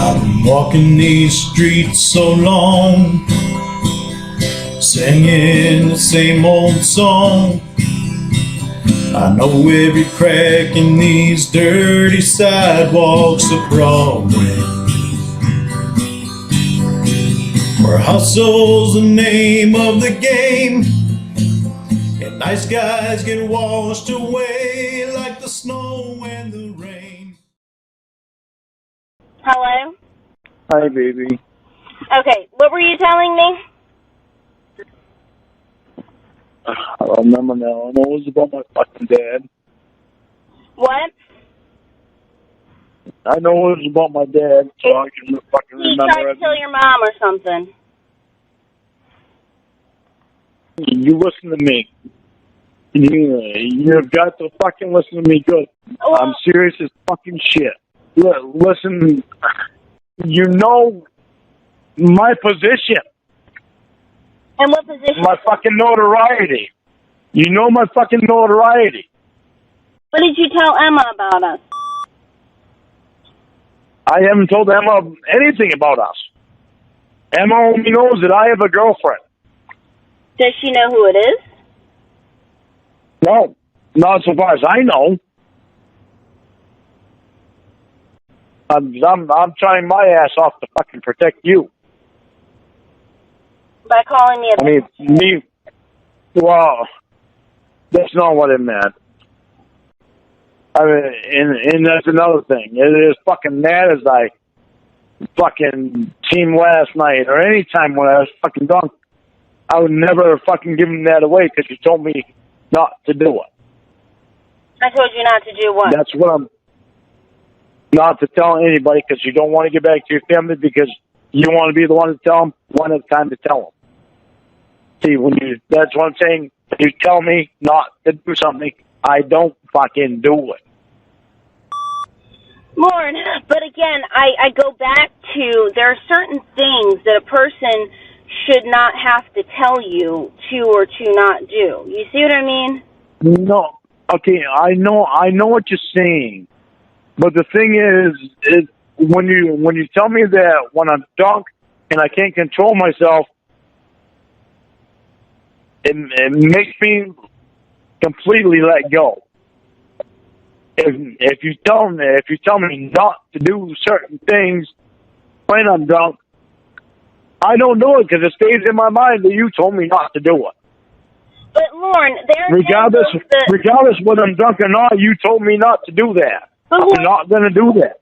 I've been walking these streets so long, singing the same old song. I know every crack in these dirty sidewalks of Broadway, where hustle's the name of the game, and nice guys get washed away like the snow and the rain. Hello? Hi, baby. Okay, what were you telling me? I don't remember now. I know it was about my fucking dad. What? I know it was about my dad, so I can fucking You remember tried it. to kill your mom or something. You listen to me. You've got to fucking listen to me good. Well, I'm serious as fucking shit. Listen, you know my position. in what position? My fucking notoriety. You know my fucking notoriety. What did you tell Emma about us? I haven't told Emma anything about us. Emma only knows that I have a girlfriend. Does she know who it is? No, not so far as I know. I'm trying my ass off to fucking protect you. By calling me a bitch? Well, that's not what it meant. I mean, and that's another thing. It is fucking mad as I fucking seen last night or any time when I was fucking drunk. I would never fucking give him that away because you told me not to do it. I told you not to do what? That's what I'm not to tell anybody because you don't want to get back to your family because you want to be the one to tell them when it's time to tell them. See, that's what I'm saying. You tell me not to do something, I don't fucking do it. Lorne, but again, I go back to there are certain things that a person should not have to tell you to or to not do. You see what I mean? No. Okay, I know what you're saying. But the thing is when you tell me that when I'm drunk and I can't control myself, it makes me completely let go. If you tell me not to do certain things when I'm drunk, I don't do it because it stays in my mind that you told me not to do it. But Lorne, regardless whether I'm drunk or not, you told me not to do that. I'm not going to do that.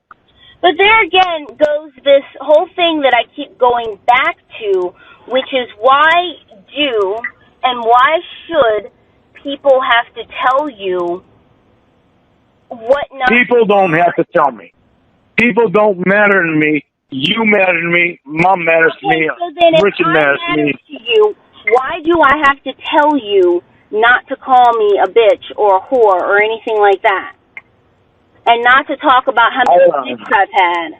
But there again goes this whole thing that I keep going back to, which is why do and why should people have to tell you what not? People don't have to tell me. People don't matter to me. You matter to me. Mom matters to me. So then Richard matters to me. To you, why do I have to tell you not to call me a bitch or a whore or anything like that? And not to talk about how many dicks I've had.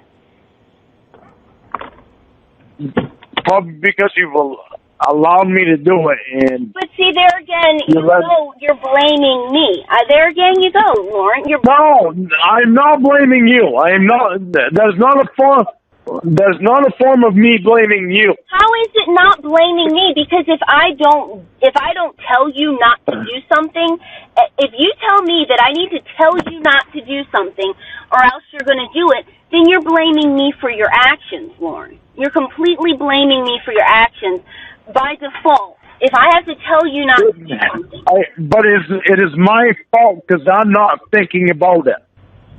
Probably because you've allowed me to do it. But see, there again, you're blaming me. There again you go, Lorne. No, I'm not blaming you. I am not. There's not a form of me blaming you. How is it not blaming me? Because if I don't tell you not to do something, if you tell me that I need to tell you not to do something or else you're going to do it, then you're blaming me for your actions, Lorne. You're completely blaming me for your actions by default. If I have to tell you not to do something. But it is my fault because I'm not thinking about it.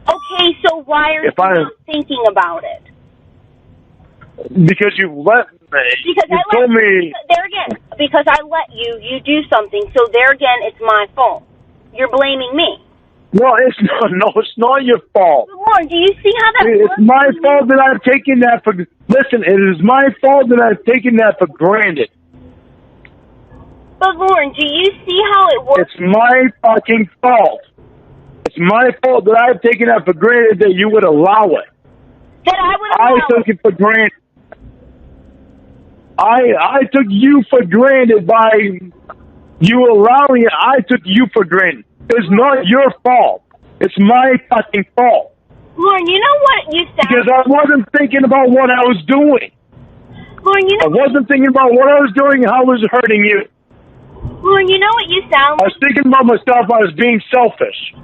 Okay, so why are you not thinking about it? Because you let me. Because I let you do something. So there again, it's my fault. You're blaming me. Well, it's not your fault. Lorne, do you see how that works? It's my fault that I've taken that for. Listen, it is my fault that I've taken that for granted. But Lorne, do you see how it works? It's my fucking fault. It's my fault that I've taken that for granted that you would allow it. That I would allow I took it for granted. I took you for granted by you allowing it. I took you for granted. It's not your fault. It's my fucking fault. Lorne, you know what you sound... Because I wasn't thinking about what I was doing. Lorne, you know... I wasn't thinking about what I was doing and how it was hurting you. Lorne, you know what you sound I like? was thinking about myself. I was being selfish.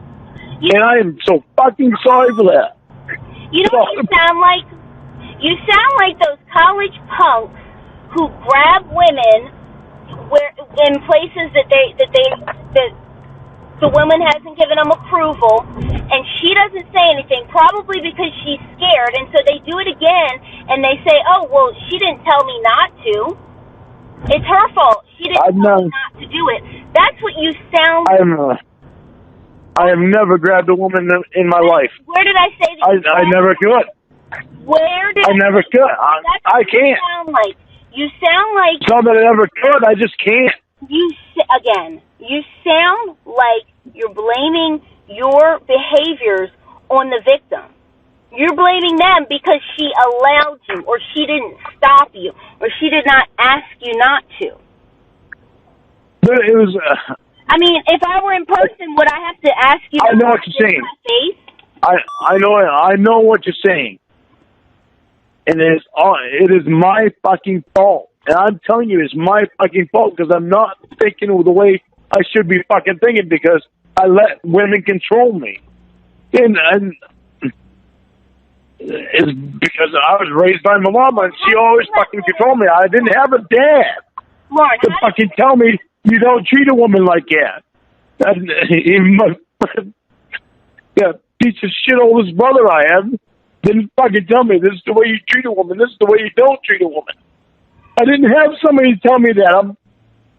And I am so fucking sorry for that. You know what you sound like? You sound like those college punks who grab women in places that the woman hasn't given them approval, and she doesn't say anything, probably because she's scared, and so they do it again, and they say, oh, well, she didn't tell me not to. It's her fault. She didn't tell me not to do it. That's what you sound like. I have never grabbed a woman in my life. Where did I say that? I never could. Where did I never could. I can't. You sound like... It's not that I never could. I just can't. You sound like you're blaming your behaviors on the victim. You're blaming them because she allowed you, or she didn't stop you, or she did not ask you not to. But it was... I mean, if I were in person, would I have to ask you? I know what you're saying. I know what you're saying. And it is my fucking fault. And I'm telling you, it's my fucking fault because I'm not thinking the way I should be fucking thinking because I let women control me. And it's because I was raised by my mama and she always fucking controlled me. I didn't have a dad to fucking tell me you don't treat a woman like that. Yeah, piece of shit oldest brother I have didn't fucking tell me this is the way you treat a woman. This is the way you don't treat a woman. I didn't have somebody tell me that.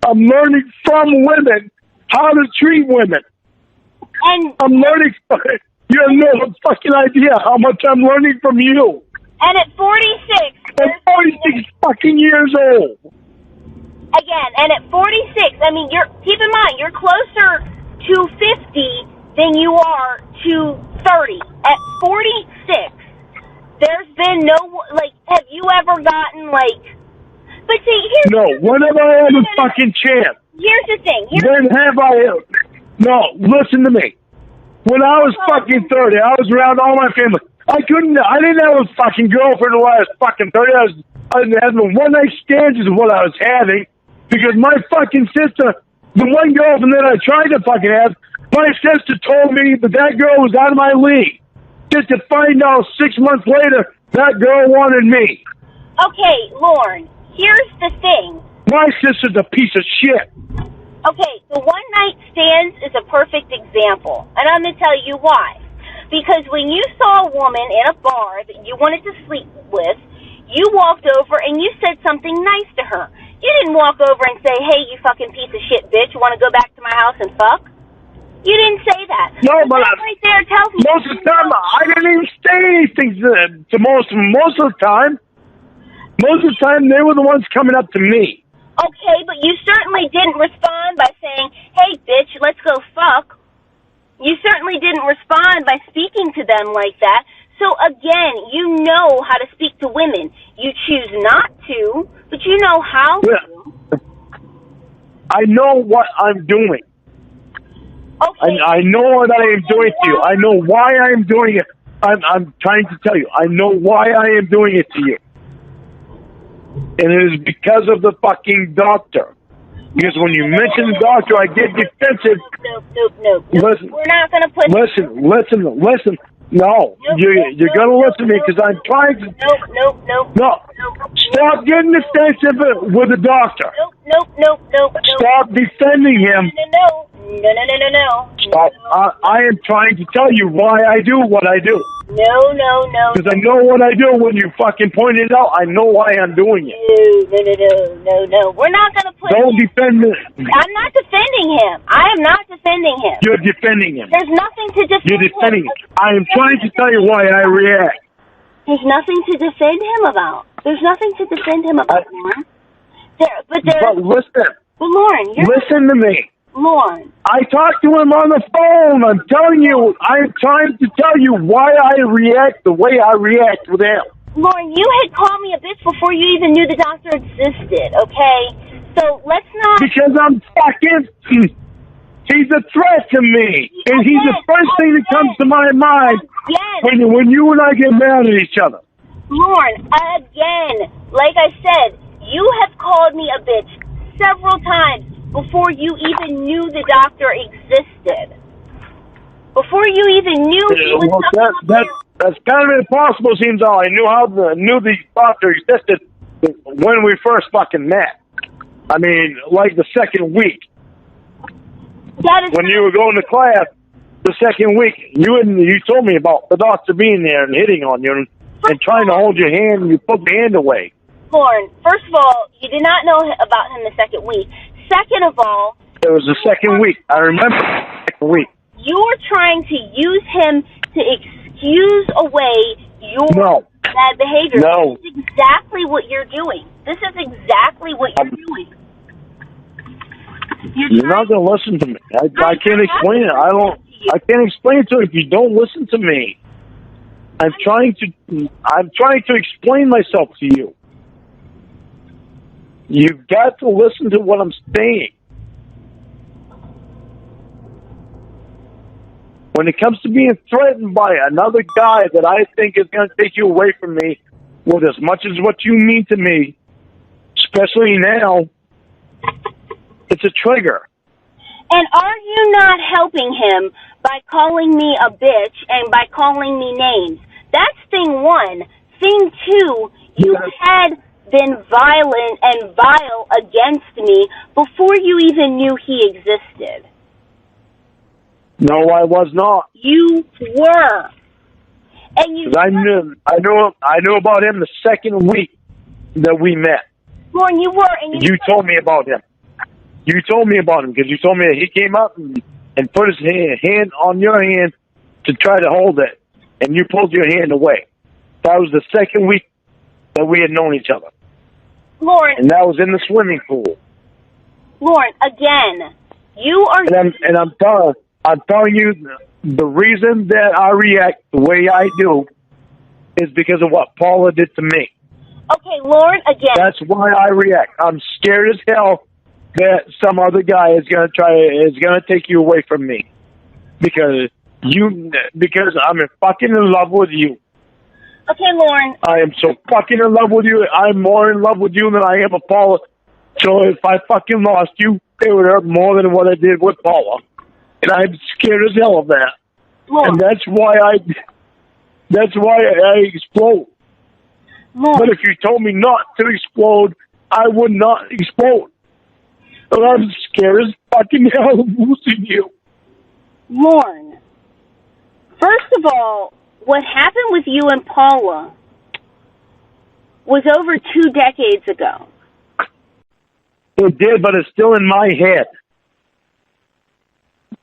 I'm learning from women how to treat women. And I'm learning. You have no fucking idea how much I'm learning from you. And at 46, I'm 46 fucking years old. Again, and at 46, I mean, keep in mind, you're closer to 50 than you are to 30. At 46, there's been no, have you ever gotten, but see, when have I had a fucking chance? Here's the thing. When have I, listen to me. When I was fucking 30, I was around all my family. I didn't have a fucking girlfriend when I was fucking 30. I was having one night stands is what I was having. Because my fucking sister, the one girlfriend that I tried to fucking have, my sister told me that girl was out of my league. Just to find out 6 months later, that girl wanted me. Okay, Lorne, here's the thing. My sister's a piece of shit. Okay, the one night stands is a perfect example. And I'm going to tell you why. Because when you saw a woman in a bar that you wanted to sleep with, you walked over and you said something nice to her. You didn't walk over and say, hey, you fucking piece of shit bitch, you want to go back to my house and fuck? You didn't say that. No, but that right there tells me most of the time, I didn't even say anything to most of the time. Most of the time, they were the ones coming up to me. Okay, but you certainly didn't respond by saying, hey, bitch, let's go fuck. You certainly didn't respond by speaking to them like that. So, again, you know how to speak to women. You choose not to, but you know how to. I know what I'm doing. Okay. I know what I am doing to you. I know why I am doing it. I'm trying to tell you. I know why I am doing it to you. And it is because of the fucking doctor. Because when you mention the doctor, I get defensive. Nope. Listen, we're not going to put... Listen. No, you're going to listen to me because I'm trying to... Nope. No. Stop getting defensive with the doctor. Nope. Stop defending him. No. Stop. I am trying to tell you why I do what I do. No. Because I know what I do when you fucking point it out. I know why I'm doing it. No. We're not going to put... Don't defend me. I'm not defending him. I am not defending him. You're defending him. There's nothing to defend You're defending him. him. I am trying to tell you why I react. There's nothing to defend him about. There's nothing to defend him about, Lorne. But listen. But Lorne, listen to me. Lorne. I talked to him on the phone. I'm telling you. I'm trying to tell you why I react the way I react with him. Lorne, you had called me a bitch before you even knew the doctor existed, okay? So let's not... Because I'm fucking... He's a threat to me. And he's the first thing that comes to my mind when you and I get mad at each other. Lorne, again, like I said, you have called me a bitch several times before you even knew the doctor existed. Before you even knew he was that's kind of impossible, seems all. I knew the doctor existed when we first fucking met. I mean, like the second week. When you were going to class, the second week, you told me about the doctor being there and hitting on you and trying to hold your hand, and you put your hand away. Lorne, first of all, you did not know about him the second week. Second of all... It was the second week. I remember the second week. You were trying to use him to excuse away your bad behavior. No. This is exactly what you're doing. This is exactly what you're doing. You're not going to listen to me. I can't explain it. I can't explain it to you if you don't listen to me. I'm trying to explain myself to you. You've got to listen to what I'm saying. When it comes to being threatened by another guy that I think is going to take you away from me with as much as what you mean to me, especially now, it's a trigger. And are you not helping him by calling me a bitch and by calling me names? That's thing one. Thing two, you had been violent and vile against me before you even knew he existed. No, I was not. You were. And I knew about him the second week that we met. Lorne, you were. And you told me about him. You told me about him because you told me that he came up and put his hand on your hand to try to hold it, and you pulled your hand away. That was the second week that we had known each other. Lorne. And that was in the swimming pool. Lorne, again, you are... And I'm telling you, the reason that I react the way I do is because of what Paula did to me. Okay, Lorne, again... That's why I react. I'm scared as hell that some other guy is gonna take you away from me because I'm fucking in love with you. Okay, Lorne. I am so fucking in love with you. I'm more in love with you than I am with Paula. So if I fucking lost you, it would hurt more than what I did with Paula. And I'm scared as hell of that. Lorne. And that's why I explode. Lorne. But if you told me not to explode, I would not explode. But I'm scared as fucking hell of losing you. Lorne, first of all, what happened with you and Paula was over 2 decades ago. It did, but it's still in my head.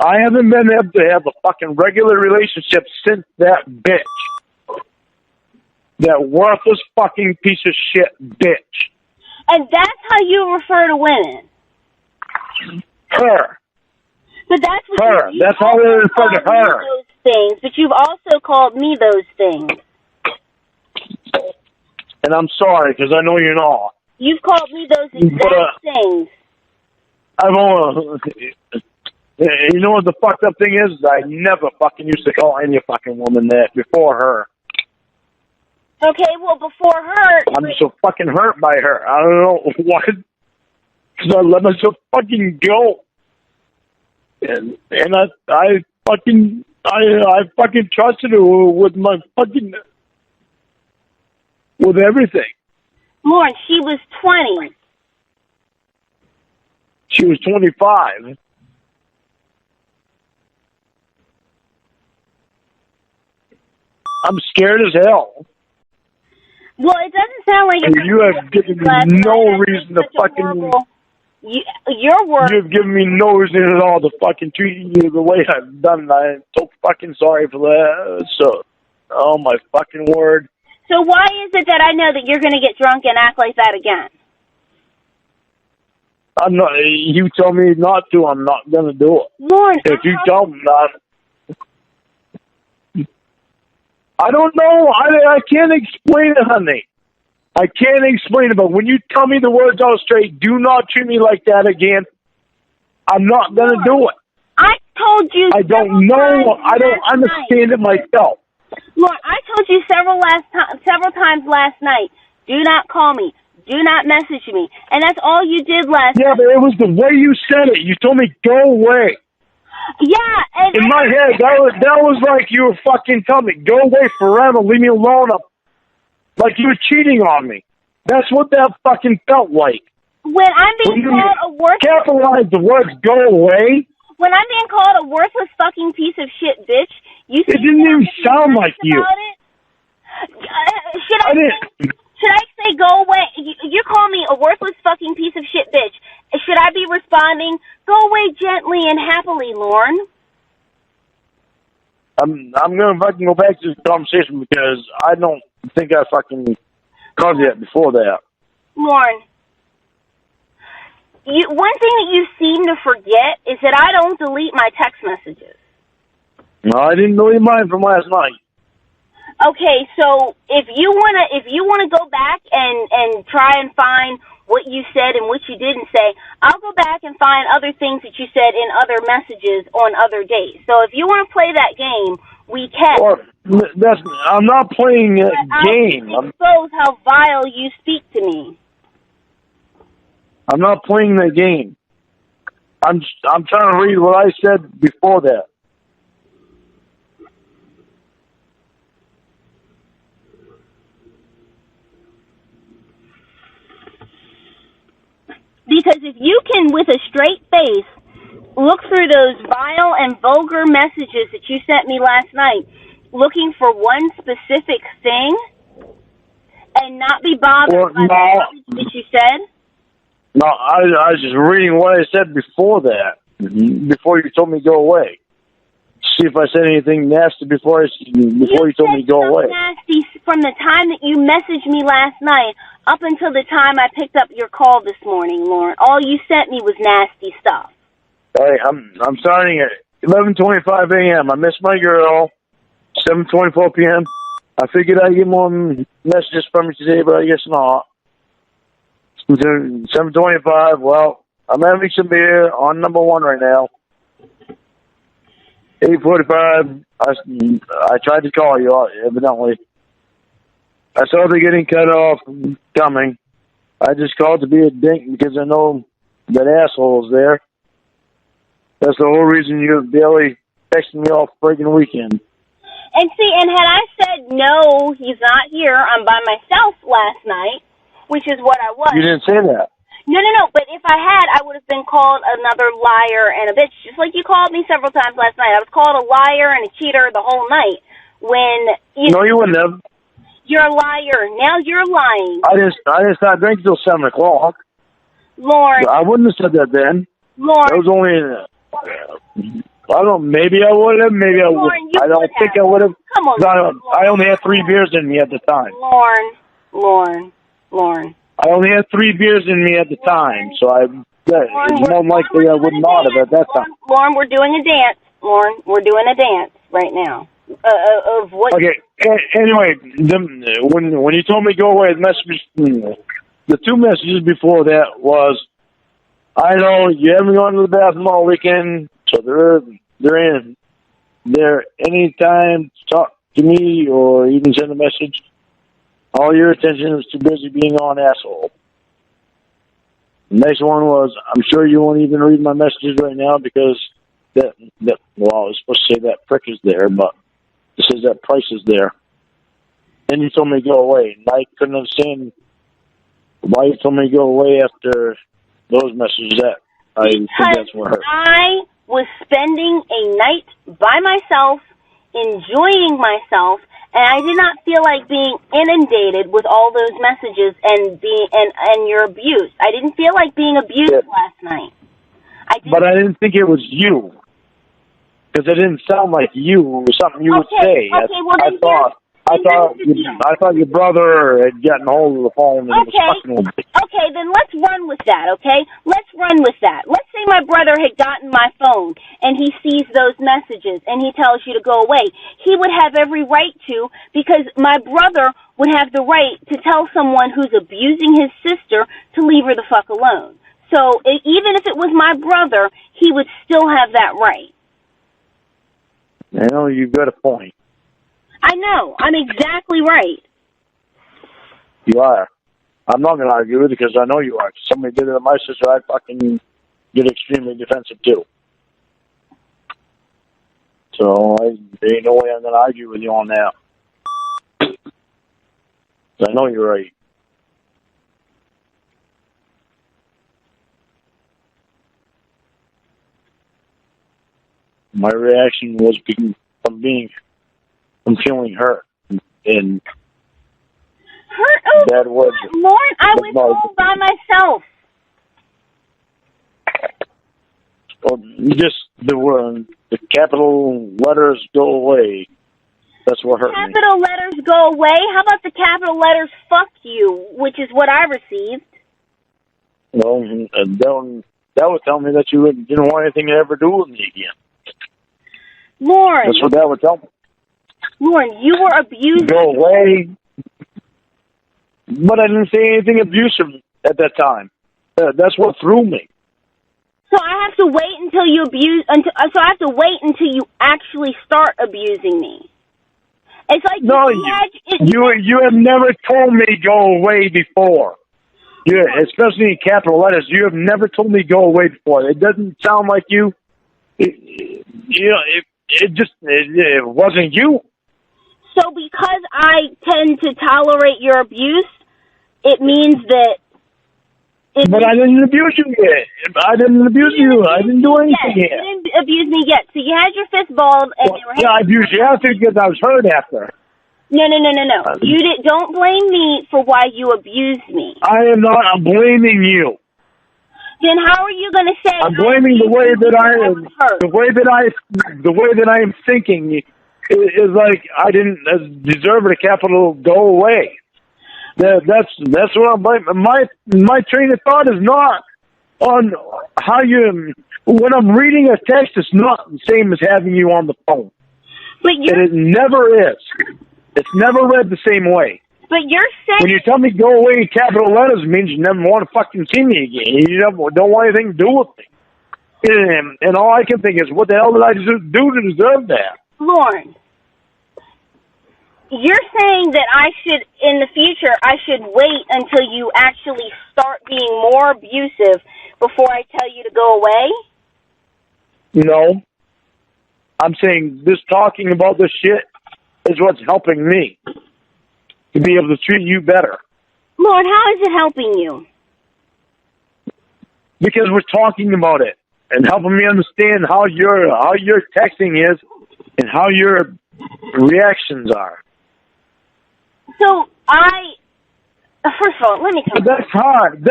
I haven't been able to have a fucking regular relationship since that bitch. That worthless fucking piece of shit bitch. And that's how you refer to women. Her. But that's what her. That's how I refer to her. Those things, but you've also called me those things. And I'm sorry, because I know you're not. You've called me those exact things. You know what the fucked up thing is? I never fucking used to call any fucking woman that before her. Okay, well, before her... I'm so fucking hurt by her. I don't know why. Because I let myself fucking go. And I fucking trusted her with my fucking... with everything. Lorne, she was 20. She was 25. I'm scared as hell. Well, it doesn't sound like you have given me no reason to fucking... Your work... You've given me no reason at all to fucking treat you the way I've done. I'm so fucking sorry for that. So, oh my fucking word. So why is it that I know that you're going to get drunk and act like that again? I'm not... You tell me not to, I'm not going to do it. Lorne, if you tell me not... I don't know. I can't explain it, honey. I can't explain it, but when you tell me the words out straight, do not treat me like that again, I'm not going to do it. I told you. I don't know. I don't understand it myself. Lorne, I told you several times last night. Do not call me. Do not message me. And that's all you did last night. Yeah, but it was the way you said it. You told me, go away. Yeah, and in my head, that was like you were fucking telling me, go away forever, leave me alone. Like you were cheating on me. That's what that fucking felt like. When I'm being called a worthless... Capitalize the words, go away. When I'm being called a worthless fucking piece of shit bitch, you... It didn't even sound like you. Should I say go away? You call me a worthless fucking piece of shit bitch. Should I be responding, go away gently and happily, Lorne? I'm going to fucking go back to this conversation because I don't think I fucking called you that before that. Lorne, one thing that you seem to forget is that I don't delete my text messages. No, I didn't delete mine from last night. Okay, so if you wanna go back and try and find what you said and what you didn't say, I'll go back and find other things that you said in other messages on other days. So if you want to play that game, we can. I'm not playing a game. I'll expose how vile you speak to me. I'm not playing the game. I'm trying to read what I said before that. Because if you can, with a straight face, look through those vile and vulgar messages that you sent me last night, looking for one specific thing, and not be bothered by the message that you said? No, I was just reading what I said before that, before you told me to go away. See if I said anything nasty before you told me to go away. Nasty from the time that you messaged me last night up until the time I picked up your call this morning, Lorne. All you sent me was nasty stuff. Hey, I'm starting at 11:25 a.m. I missed my girl. 7:24 p.m. I figured I'd get more messages from you today, but I guess not. 7:25. Well, I'm having some beer on number one right now. 8:45. I tried to call you, evidently. I saw the getting cut off coming. I just called to be a dink because I know that asshole's there. That's the whole reason you're barely texting me all friggin' weekend. And see, and had I said, no, he's not here, I'm by myself last night, which is what I was. You didn't say that. No, but if I had, I would have been called another liar and a bitch, just like you called me several times last night. I was called a liar and a cheater the whole night. No, you wouldn't have. You're a liar. Now you're lying. I didn't start drinking till 7 o'clock. Lorne. I wouldn't have said that then. Lorne. It was only, I don't know, maybe I would have, maybe I would. I don't think I would have. Come on. I only had 3 beers in me at the time. Lorne. I only had 3 beers in me at the time, so it's more likely I would not have at that time. Lorne, we're doing a dance. Lorne, we're doing a dance right now. Of what? Okay. Anyway, when you told me to go away, the 2 messages before that was, I know you haven't gone to the bathroom all weekend, so they're in there anytime to talk to me or even send a message. All your attention is too busy being on asshole. The next one was, I'm sure you won't even read my messages right now because I was supposed to say that prick is there, but it says that price is there. Then you told me to go away, and I couldn't understand why you told me to go away after those messages. I think that's what hurt. I was spending a night by myself, enjoying myself, and I did not feel like being inundated with all those messages and your abuse. I didn't feel like being abused last night. But I didn't think it was you. Because it didn't sound like you. It was something you would say. I thought your brother had gotten hold of the phone and was fucking with me. Okay, then let's run with that, okay? Let's run with that. Let's say my brother had gotten my phone and he sees those messages and he tells you to go away. He would have every right to, because my brother would have the right to tell someone who's abusing his sister to leave her the fuck alone. So even if it was my brother, he would still have that right. I know you've got a point. I know. I'm exactly right. You are. I'm not going to argue with it because I know you are. If somebody did it to my sister, I'd fucking get extremely defensive too. So there ain't no way I'm going to argue with you on that. I know you're right. My reaction was from feeling hurt and Hurt? Oh, that was Lorne, I was home by myself. Just the capital letters go away. That's what hurt me. Capital letters go away? How about the capital letters fuck you, which is what I received? Well, that would tell me that you didn't want anything to ever do with me again. Lorne. That's what that would tell me. Lorne, you were abused. Go away. But I didn't say anything abusive at that time. That's what threw me. So I have to wait until you so I have to wait until you actually start abusing me. It's like no, you have never told me go away before. Especially in capital letters, you have never told me go away before. It doesn't sound like you. It wasn't you. So because I tend to tolerate your abuse, it means that. But I didn't abuse you yet. I didn't abuse you. I didn't do anything yet. You didn't abuse me yet. So you had your fist balled, and they were. Yeah, I abused you after because I was hurt after. No. You don't blame me for why you abused me. I am not. I'm blaming you. Then how are you going to say? I'm blaming the way that I am. The way that I am thinking is like I didn't deserve a capital go away. That's what I'm blaming. My train of thought is not on how you. When I'm reading a text, it's not the same as having you on the phone. But it never is. It's never read the same way. But you're saying when you tell me go away in capital letters, it means you never want to fucking see me again. You don't want anything to do with me. And all I can think is, what the hell did I do to deserve that? Lorne, you're saying that in the future, I should wait until you actually start being more abusive before I tell you to go away? No. I'm saying this talking about this shit is what's helping me to be able to treat you better. Lorne, how is it helping you? Because we're talking about it and helping me understand how your texting is and how your reactions are. So first of all, let me tell you. That's hard.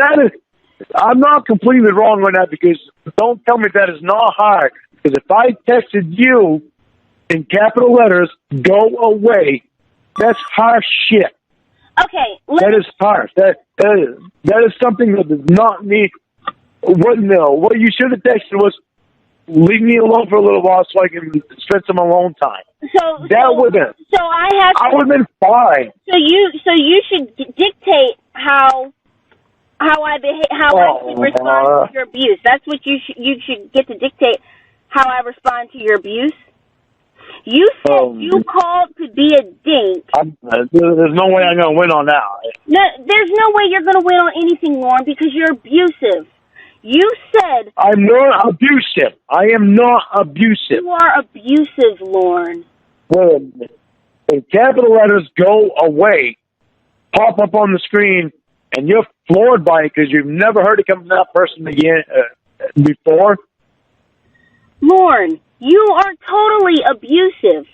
I'm not completely wrong on that because don't tell me that is not hard. Because if I texted you in capital letters, go away, that's harsh shit. Okay. That is harsh. That is something that does not need. What you should have texted was, leave me alone for a little while so I can spend some alone time. I would have been fine. So you should dictate how I behave, how I should respond to your abuse. That's what you should get to dictate how I respond to your abuse. You said you called to be a dink. There's no way I'm going to win on that. No, there's no way you're going to win on anything, Lorne, because you're abusive. You said... I'm not abusive. I am not abusive. You are abusive, Lorne. Well, in capital letters, go away, pop up on the screen, and you're floored by it because you've never heard it come from that person again before. Lorne, you are totally abusive.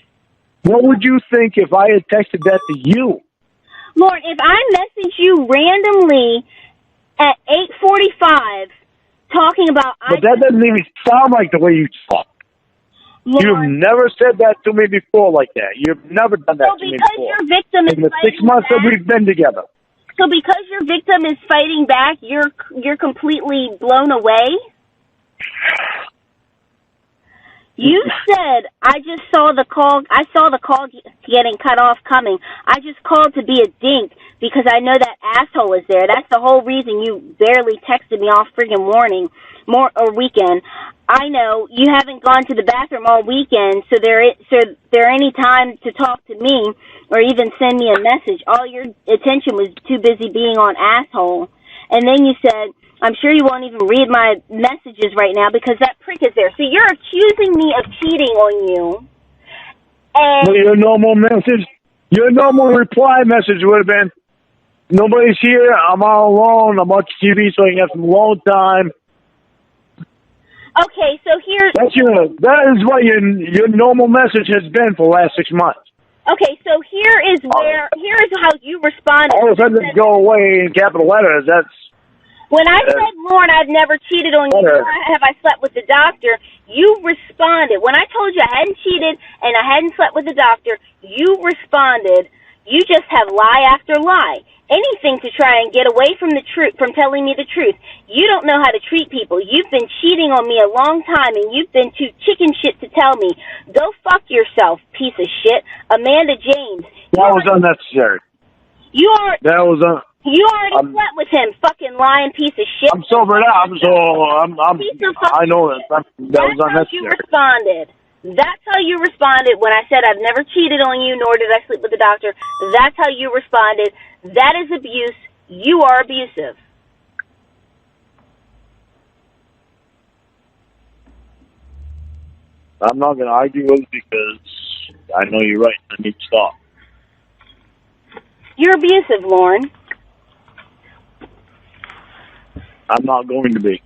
What would you think if I had texted that to you? Lorne, if I message you randomly at 8:45 talking about... But that doesn't even sound like the way you talk. Lorne, you've never said that to me before like that. You've never done that to me before. Because your victim is in the 6 months that we've been together. So because your victim is fighting back, you're completely blown away? You said I just saw the call. I saw the call getting cut off coming. I just called to be a dink because I know that asshole is there. That's the whole reason you barely texted me all friggin' weekend. I know you haven't gone to the bathroom all weekend, so there any time to talk to me or even send me a message. All your attention was too busy being on asshole. And then you said, I'm sure you won't even read my messages right now because that prick is there. So you're accusing me of cheating on you. And well, your normal message, your normal reply message would have been, nobody's here, I'm all alone, I'm watching TV so I can have some alone time. okay, so That is what your normal message has been for the last 6 months. okay, so here is how you responded. All of a sudden, go away in capital letters. That's when I said, Lorne, I've never cheated on you, nor have I slept with the doctor, you responded. When I told you I hadn't cheated and I hadn't slept with the doctor, you responded. You just have lie after lie. Anything to try and get away from the truth, from telling me the truth. You don't know how to treat people. You've been cheating on me a long time, and you've been too chicken shit to tell me. Go fuck yourself, piece of shit. Amanda James. That was unnecessary. You already slept with him, fucking lying piece of shit. I'm sobered up, so I know that was unnecessary. That's how you responded. That's how you responded when I said I've never cheated on you, nor did I sleep with the doctor. That's how you responded. That is abuse. You are abusive. I'm not going to argue with it because I know you're right. I need to stop. You're abusive, Lorne. I'm not going to be.